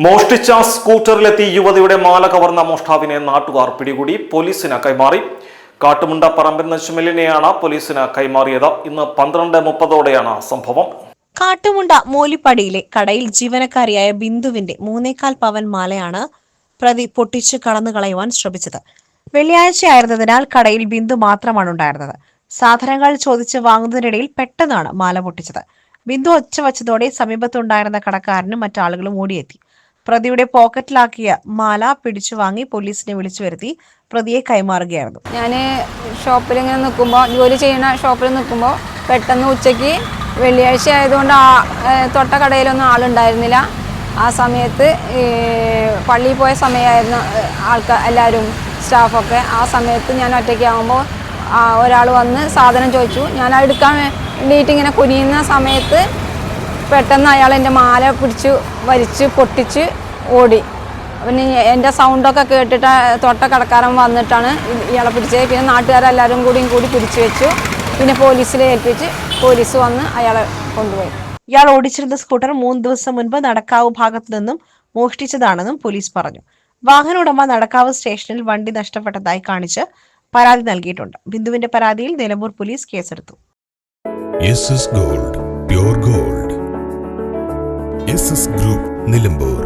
മോഷ്ടിച്ച സ്കൂട്ടറിലെത്തി യുവതിയുടെ മാല കവർന്ന മോഷ്ടാവിനെ നാട്ടുകാർ പിടികൂടി പോലീസിന് കൈമാറി. കാട്ടുമുണ്ട പറമ്പിൽ നജ്മലിനെയാണ് പോലീസിന് കൈമാറിയത്. ഇന്ന് 12:30 സംഭവം. കാട്ടുമുണ്ട മോലിപ്പടിയിലെ കടയിൽ ജീവനക്കാരിയായ ബിന്ദുവിന്റെ 3.25 പവൻ മാലയാണ് പ്രതി പൊട്ടിച്ച് കടന്നു കളയുവാൻ ശ്രമിച്ചത്. വെള്ളിയാഴ്ചയായിരുന്നതിനാൽ കടയിൽ ബിന്ദു മാത്രമാണ് ഉണ്ടായിരുന്നത്. സാധനങ്ങൾ ചോദിച്ച് വാങ്ങുന്നതിനിടയിൽ പെട്ടെന്നാണ് മാല പൊട്ടിച്ചത്. ബിന്ദു ഒച്ച വച്ചതോടെ സമീപത്തുണ്ടായിരുന്ന കടക്കാരനും മറ്റാളുകളും ഓടിയെത്തി. പ്രതിയുടെ പോക്കറ്റിലാക്കിയ മാല പിടിച്ചു വാങ്ങി പോലീസിനെ വിളിച്ചു വരുത്തി പ്രതിയെ കൈമാറുകയായിരുന്നു. ഞാൻ ഷോപ്പിൽ ഇങ്ങനെ നിൽക്കുമ്പോൾ, ജോലി ചെയ്യുന്ന ഷോപ്പിൽ നിൽക്കുമ്പോൾ പെട്ടെന്ന് ഉച്ചയ്ക്ക് വെള്ളിയാഴ്ച ആയതുകൊണ്ട് തൊട്ട കടയിലൊന്നും ആളുണ്ടായിരുന്നില്ല. ആ സമയത്ത് പള്ളിയിൽ പോയ സമയമായിരുന്നു എല്ലാവരും, സ്റ്റാഫൊക്കെ. ആ സമയത്ത് ഞാൻ ഒറ്റയ്ക്കാകുമ്പോൾ ഒരാൾ വന്ന് സാധനം ചോദിച്ചു. ഞാൻ എടുക്കാൻ വേണ്ടിയിട്ട് ഇങ്ങനെ കുനിയുന്ന സമയത്ത് പെട്ടെന്ന് അയാൾ എൻ്റെ മാല പിടിച്ച് വലിച്ച് പൊട്ടിച്ച് ഓടി. പിന്നെ എൻ്റെ സൗണ്ടൊക്കെ കേട്ടിട്ട് തൊട്ട കടക്കാരൻ വന്നിട്ടാണ് ഇയാളെ പിടിച്ചത്. പിന്നെ നാട്ടുകാരെല്ലാവരും കൂടി പിടിച്ചു വെച്ചു. പിന്നെ പോലീസിലെ ഏൽപ്പിച്ച് പോലീസ് വന്ന് അയാളെ കൊണ്ടുപോയി. ഇയാൾ ഓടിച്ചിരുന്ന സ്കൂട്ടർ 3 ദിവസം മുൻപ് നടക്കാവ് ഭാഗത്തു നിന്നും മോഷ്ടിച്ചതാണെന്നും പോലീസ് പറഞ്ഞു. വാഹന ഉടമ നടക്കാവ് സ്റ്റേഷനിൽ വണ്ടി നഷ്ടപ്പെട്ടതായി കാണിച്ച് പരാതി നൽകിയിട്ടുണ്ട്. ബിന്ദുവിന്റെ പരാതിയിൽ നിലമ്പൂർ പോലീസ് കേസെടുത്തു. SS Gold, Pure Gold. SS Group, Nilambur.